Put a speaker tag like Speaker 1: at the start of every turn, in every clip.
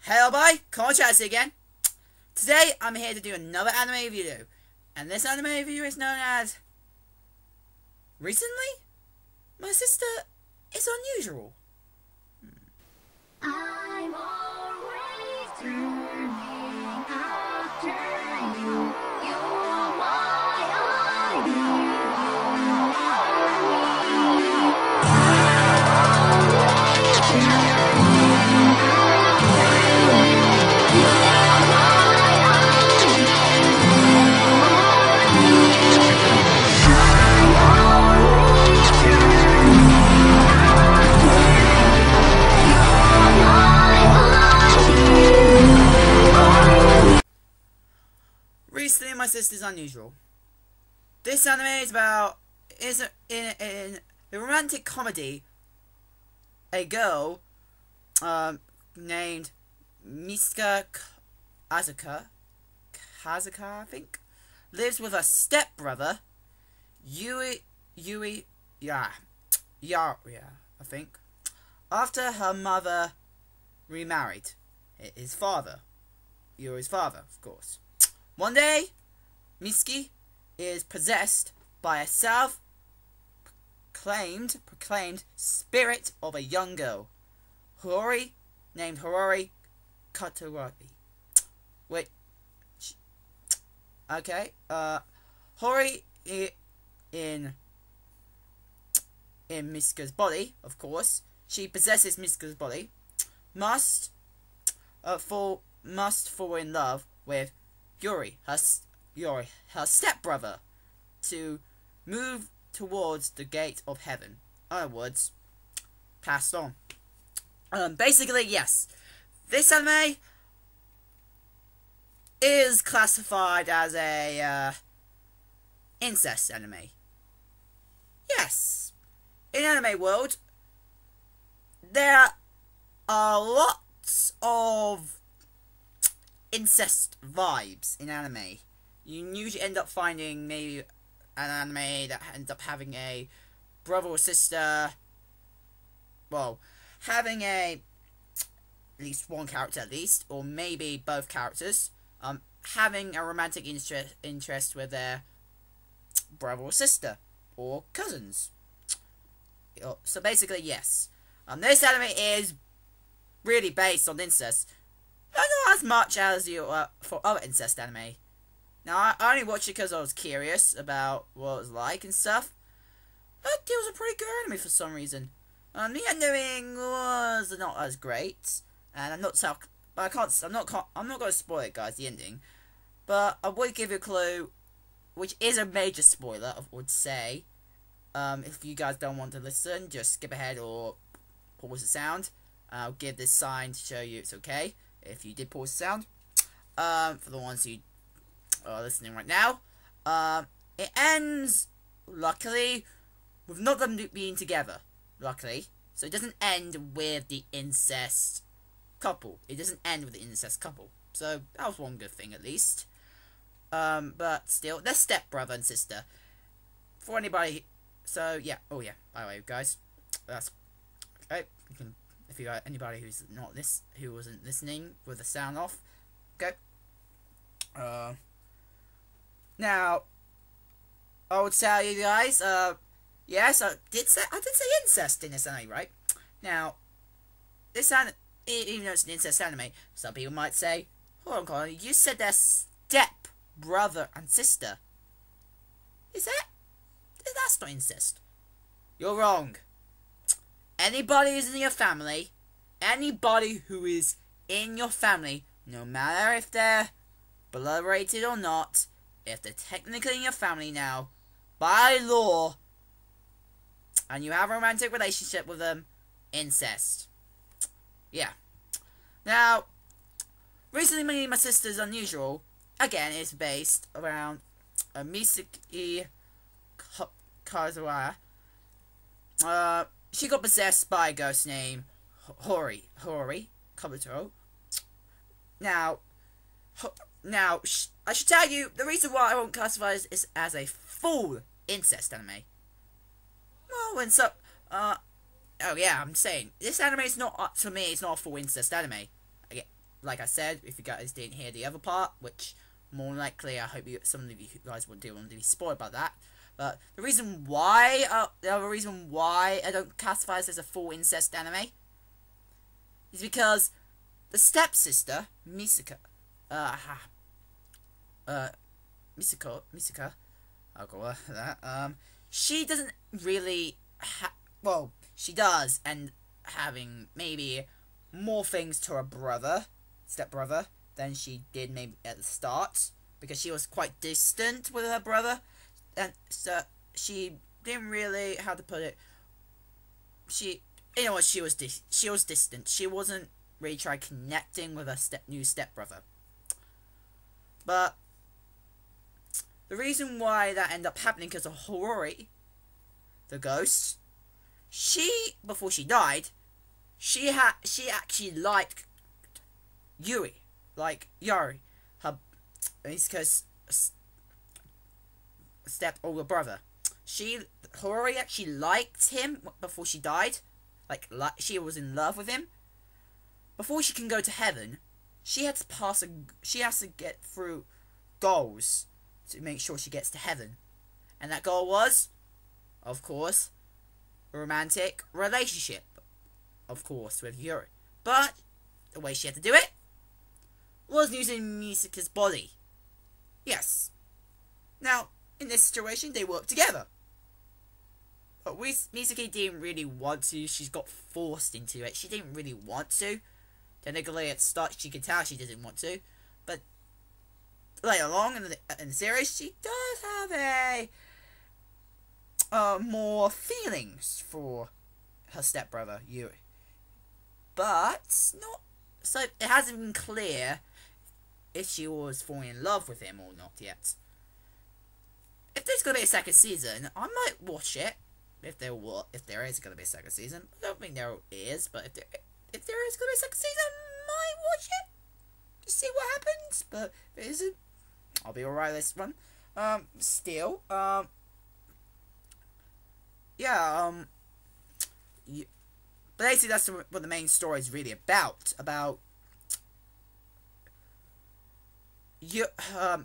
Speaker 1: Hello everybody, Chalgrove again. Today I'm here to do another anime video, and this anime video is known as Recently? My sister is unusual. I'm always turning after you. You're my ideal. Recently, my sister's unusual. This anime is about in a romantic comedy. A girl named Miska Kazuka, I think, lives with her stepbrother Yui, I think, after her mother remarried his father, Yuri's father, of course. One day, Miski is possessed by a proclaimed spirit of a young girl, named Horori Kataragi. Wait, okay, Hori in Miska's body, of course. She possesses Miska's body. Must fall in love with Yuri, her stepbrother, to move towards the gate of heaven. In other words, passed on. Basically, yes, this anime is classified as a incest anime. Yes, in anime world, there are lots of incest vibes in anime. You usually end up finding maybe an anime that ends up having a brother or sister, well, having at least one character or maybe both characters, having a romantic interest with their brother or sister, or cousins. So basically, yes. This anime is really based on incest. Not as much as for other incest anime. Now, I only watched it because I was curious about what it was like and stuff. But it was a pretty good anime for some reason. The ending was not as great, and I'm not going to spoil it, guys. The ending, but I would give you a clue, which is a major spoiler, I would say. If you guys don't want to listen, just skip ahead or pause the sound. I'll give this sign to show you it's okay if you did pause the sound. For the ones who are listening right now, it ends, luckily, with not them being together. Luckily, so it doesn't end with the incest couple. It doesn't end with the incest couple. So that was one good thing, at least. But still, they're stepbrother and sister. For anybody, so yeah. Oh yeah. By the way, guys, that's okay. You can, if you got anybody who wasn't listening with the sound off, okay. Now, I would tell you guys, yes, I did say incest in this anime, right? Now, this anime, even though it's an incest anime, some people might say, hold on, Colin, you said they're step brother and sister. Is that? That's not incest. You're wrong. Anybody who's in your family, no matter if they're blood related or not, if they're technically in your family now, by law, and you have a romantic relationship with them, incest. Yeah. Now, recently my sister's unusual, again, is based around Misaki Kazuya. She got possessed by a ghost named Hori Kabuto. Now, I should tell you, the reason why I won't classify this as a full incest anime. Well, when so, oh yeah, I'm saying, this anime is not, to me, it's not a full incest anime. Okay, like I said, if you guys didn't hear the other part, which more than likely I hope some of you guys will do want to be spoiled about that. But the reason why I don't classify this as a full incest anime is because the stepsister Misaka, Misaka, I'll go with that. She doesn't really well, she does, and having maybe more things to her stepbrother, than she did maybe at the start, because she was quite distant with her brother, and so she didn't really, how to put it, she was distant. She wasn't really trying connecting with her new stepbrother. But the reason why that ended up happening because of Horori, the ghost, before she died, she actually liked Yuri, her, it's because step older brother. Horori actually liked him before she died, like she was in love with him. Before she can go to heaven, she has to get through goals to make sure she gets to heaven, and that goal was, of course, a romantic relationship, of course, with Yuri. But the way she had to do it was using Misaka's body. Yes. Now, in this situation, they work together. But Misaki didn't really want to. She got forced into it. She didn't really want to. Technically, at the start, she could tell she didn't want to. But later along in the series, she does have more feelings for her stepbrother, Yuri. But not. So it hasn't been clear if she was falling in love with him or not yet. If there's gonna be a second season, I might watch it. If there is gonna be a second season, I don't think there is. But if there is gonna be a second season, I might watch it to see what happens. But if it isn't, I'll be alright with this one. Still, yeah, basically that's what the main story is really about.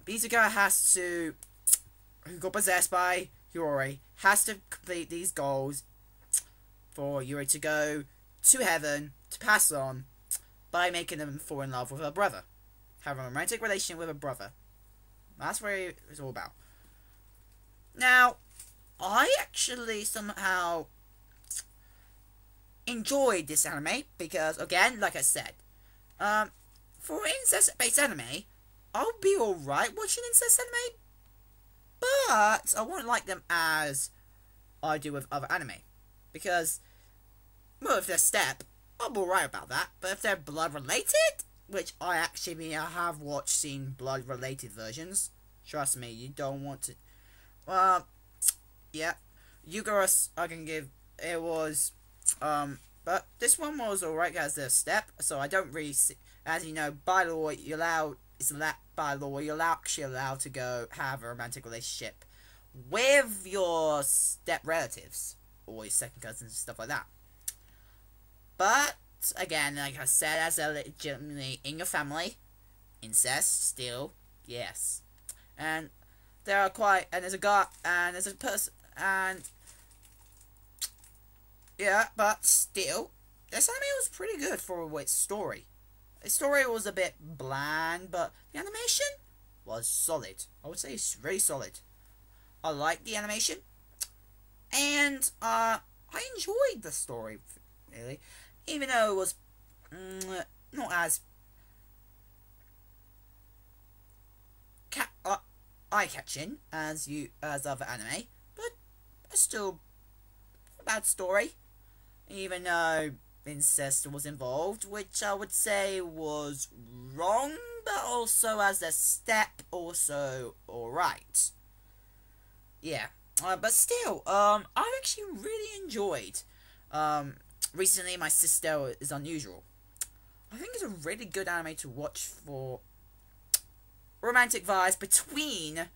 Speaker 1: Izuka who got possessed by Yuri, has to complete these goals for Yuri to go to heaven, to pass on, by making them fall in love with her brother. Have a romantic relation with her brother. That's what it's all about. Now, I actually somehow enjoyed this anime because, again, like I said, for incest-based anime, I'll be alright watching incest anime, but I won't like them as I do with other anime. Because, well, if they're step, I'm alright about that. But if they're blood-related, which I have seen blood-related versions. Trust me, you don't want to. Well, yeah. Eucharist, I can give, it was, but this one was alright as a step, so I don't really see, as you know, by law, you're actually allowed to go have a romantic relationship with your step relatives, or your second cousins and stuff like that. But, again, like I said, as a legitimately in your family, incest, still, yes. And there are there's a guy, and there's a person, and yeah, but still, this anime was pretty good for its story. The story was a bit bland, but the animation was solid. I would say it's very solid. I liked the animation, and I enjoyed the story, really, even though it was not as eye-catching as other anime, but still a bad story. Even though incest was involved, which I would say was wrong, but also as a step, also alright. Yeah, but still, I've actually really enjoyed. Recently, My Sister is Unusual. I think it's a really good anime to watch for romantic vibes between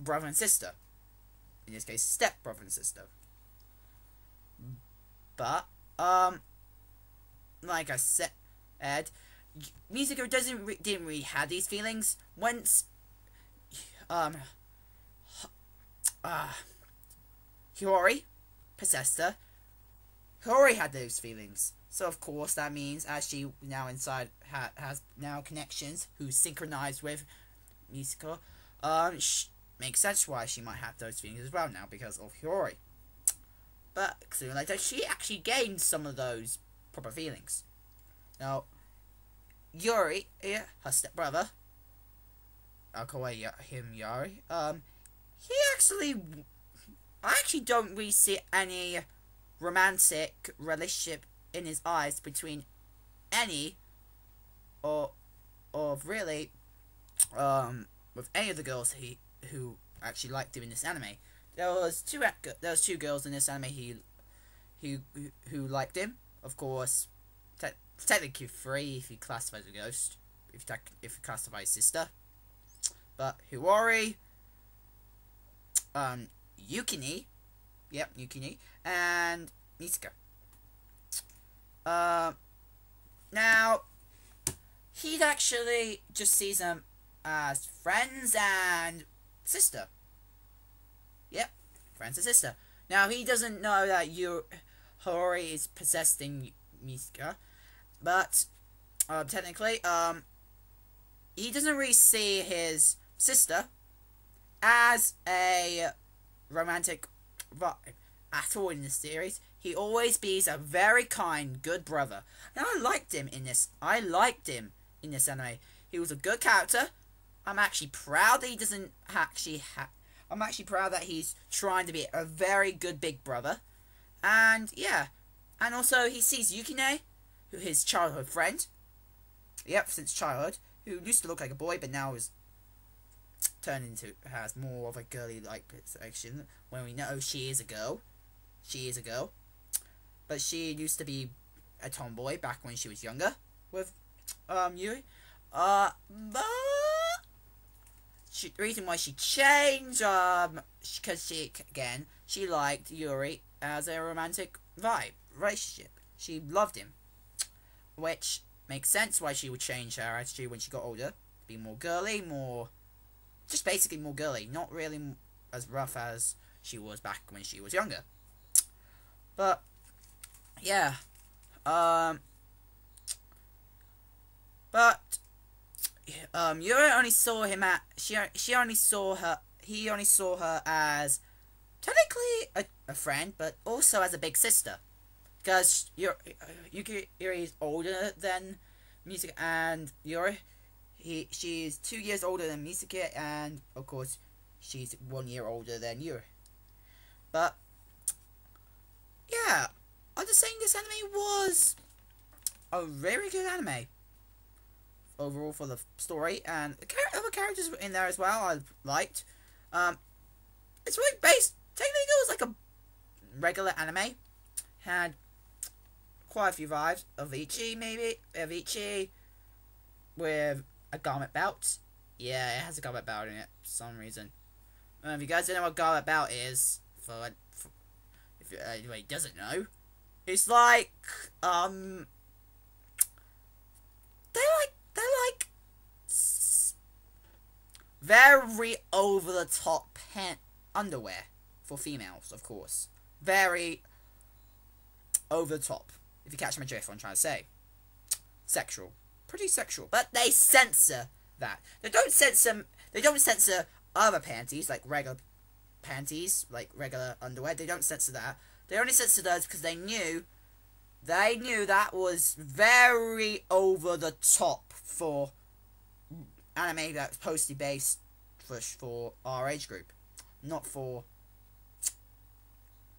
Speaker 1: brother and sister. In this case, step brother and sister. But, like I said, Ed, Mitsuko didn't really have these feelings. Once, Hiyori possessed her, Hiyori had those feelings. So of course that means as she now inside has now connections who's synchronized with Mitsuko, makes sense why she might have those feelings as well now because of Hiyori. But sooner or later she actually gained some of those proper feelings. Now Yuri, her stepbrother, I'll call him Yuri, he actually, I actually don't really see any romantic relationship in his eyes between any or really with any of the girls who actually liked him in this anime. There was two girls in this anime who liked him. Of course, technically three if you classify as a ghost, if you classify his sister. But Hiyori, Yukini, and Mitsuko. Now, he actually just sees them as friends and sister. Yep, friends and sister. Now, he doesn't know that Hiyori is possessing Mitsuko, but technically, he doesn't really see his sister as a romantic vibe at all in this series. He always be a very kind, good brother. And I liked him in this. Anime. He was a good character. I'm actually proud that he doesn't actually I'm actually proud that he's trying to be a very good big brother. And yeah. And also he sees Yukine, who his childhood friend. Yep, since childhood. Who used to look like a boy, but now is turned into, has more of a girly-like section. When we know she is a girl. But she used to be a tomboy back when she was younger with Yuri. But the reason why she changed, because she liked Yuri as a romantic relationship. She loved him, which makes sense why she would change her attitude when she got older, be more girly, just basically more girly, not really as rough as she was back when she was younger. But yeah, Yuri only saw him at he only saw her as technically a friend, but also as a big sister, because Yuri is older than Mitsuko, and she's 2 years older than Mitsuko, and of course she's 1 year older than Yuri. But yeah, I'm just saying this anime was a very good anime overall for the story, and the other characters were in there as well. I liked. It's really based. Technically, it was like a regular anime. Had quite a few vibes of Avicii with a garment belt. Yeah, it has a garment belt in it for some reason. If you guys don't know what garment belt is, if anybody doesn't know, it's like they're like very over the top underwear for females, of course. Very over the top. If you catch my drift, what I'm trying to say. Sexual. Pretty sexual. But they censor that. They don't censor other panties, like regular panties, like regular underwear. They don't censor that. They only censor those because they knew that was very over the top for anime that's supposed to be based for our age group, not for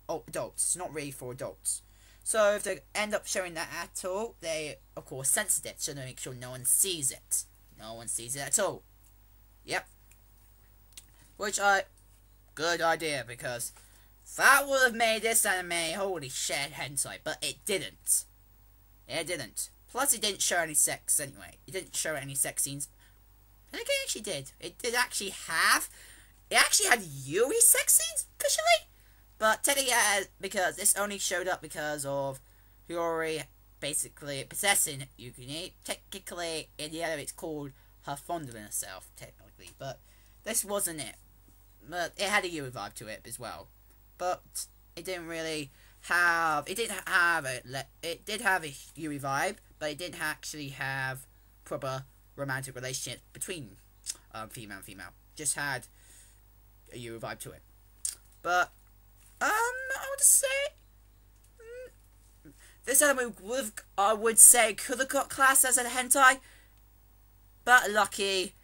Speaker 1: adults. It's not really for adults. So if they end up showing that at all, they of course censored it, so they make sure no one sees it. No one sees it at all. Yep. Good idea, because that would have made this anime holy shit hentai, but it didn't. It didn't. Plus, it didn't show any sex anyway. It didn't show any sex scenes. I think it actually did. It did actually have. It actually had Yuri sex scenes officially, but technically, because this only showed up because of Hiyori basically possessing Yukini. Technically, in the anime, it's called her fondling herself, technically, but this wasn't it. But it had a Yuri vibe to it as well, but it didn't really have. It did have a Yuri vibe, but it didn't actually have proper romantic relationship between female and female. Just had a Yuri vibe to it. But I would say this anime I would say could have got classed as a hentai, but lucky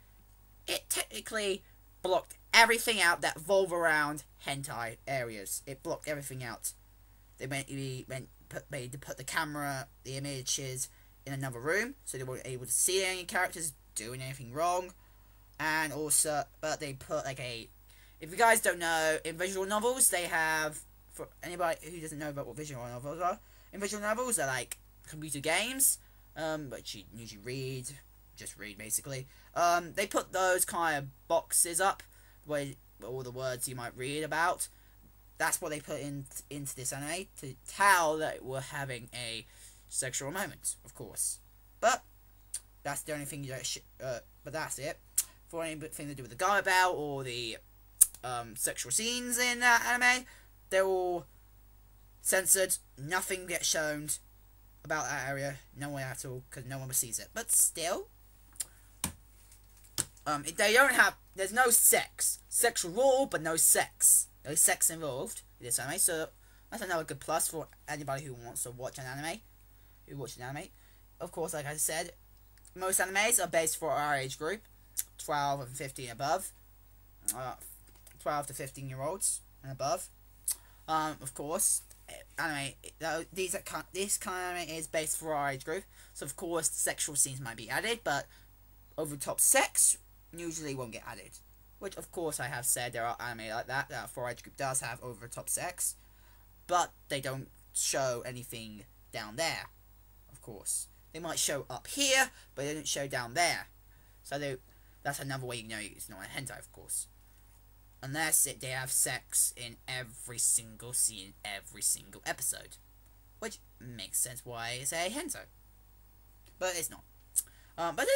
Speaker 1: it technically blocked everything out that revolve around hentai areas. It blocked everything out. They put the camera, the images in another room, so they weren't able to see any characters doing anything wrong. And also, but they put like a, if you guys don't know, in visual novels they have, for anybody who doesn't know about what visual novels are, in visual novels they're like computer games, but you usually just read basically. They put those kind of boxes up where all the words you might read about. That's what they put into this anime to tell that we're having a sexual moment, of course. But that's the only thing you don't. But that's it. For anything to do with the guy about or the sexual scenes in anime, they're all censored. Nothing gets shown about that area. No one at all, because no one sees it. But still, they don't have. There's no sex. Sexual, but no sex. No sex involved in this anime, so that's another good plus for anybody who wants to watch an anime. Of course, like I said, most animes are based for our age group, 12 and 15 above, 12 to 15-year-olds and above. Of course, this kind of anime is based for our age group, so of course sexual scenes might be added, but over the top sex usually won't get added. Which, of course, I have said there are anime like that for age group does have over-the-top sex, but they don't show anything down there, of course. They might show up here, but they don't show down there. So that's another way you know it's not a hentai, of course. Unless they have sex in every single scene, every single episode. Which makes sense why it's a hentai. But it's not. But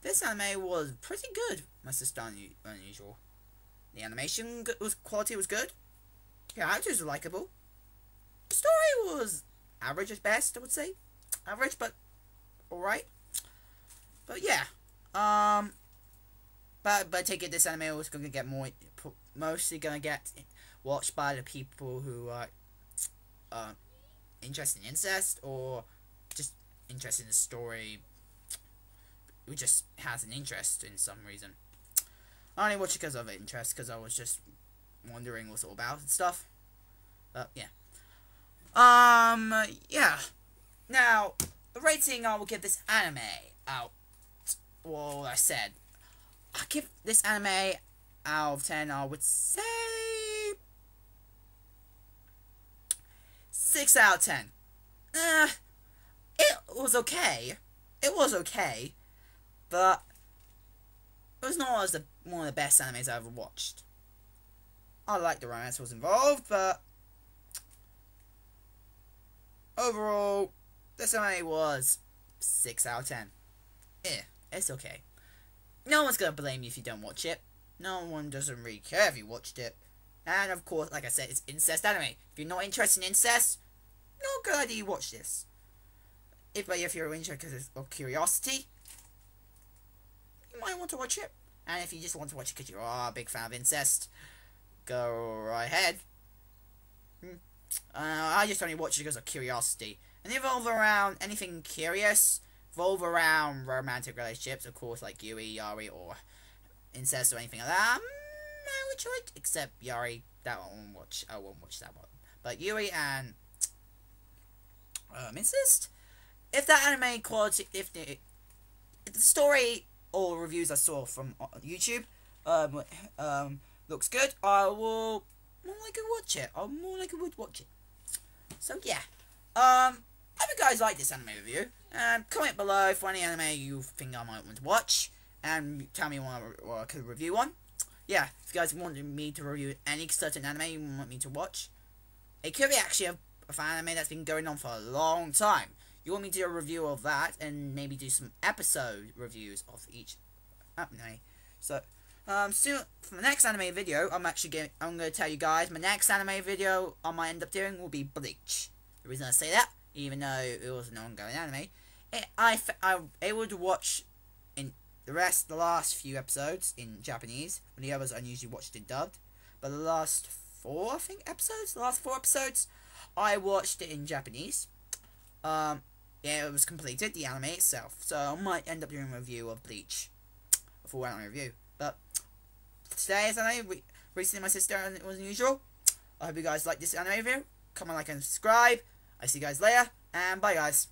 Speaker 1: this anime was pretty good, most unusual. The animation quality was good. The characters were likable. The story was average at best, I would say. Average, but alright. But yeah, but I take it this anime was gonna get mostly gonna get watched by the people who are interested in incest or just interested in the story. Who just has an interest in some reason. I only watched it because of interest, because I was just wondering what's all about and stuff. But yeah. Yeah. Now, the rating I will give this anime out. Well, I said, I give this anime out of 10. I would say 6 out of 10. It was okay. It was okay. But it was not one of the best animes I ever watched. I liked the romance was involved, but overall, this anime was 6 out of 10. Yeah, it's okay. No one's gonna blame you if you don't watch it. No one doesn't really care if you watched it. And of course, like I said, it's incest anime. If you're not interested in incest, no good idea you watch this. If you're interested of curiosity, you might want to watch it. And if you just want to watch it because you are a big fan of incest, go right ahead. I just only watch it because of curiosity. And they revolve around anything curious, revolve around romantic relationships, of course, like Yuri, Yari, or incest or anything like that. I would try it, except Yari, that one I won't watch that one. But Yuri and incest, if that anime quality, if the story or reviews I saw from YouTube looks good, I will more likely watch it. I'll more likely would watch it. So yeah, I hope you guys like this anime review, and comment below for any anime you think I might want to watch, and tell me what I could review on. Yeah, if you guys wanted me to review any certain anime you want me to watch, it could be actually of anime that's been going on for a long time. You want me to do a review of that and maybe do some episode reviews of each anime. So, soon for the next anime video, I'm going to tell you guys my next anime video I might end up doing will be Bleach. The reason I say that, even though it was an ongoing anime, I able to watch in the last few episodes in Japanese, when the others I usually watched it dubbed. But the last four episodes, I watched it in Japanese. Yeah, it was completed, the anime itself. So I might end up doing a review of Bleach, a full anime review. But for today's anime, recently my sister and it was unusual. I hope you guys like this anime review. Comment, like, and subscribe. I see you guys later, and bye guys.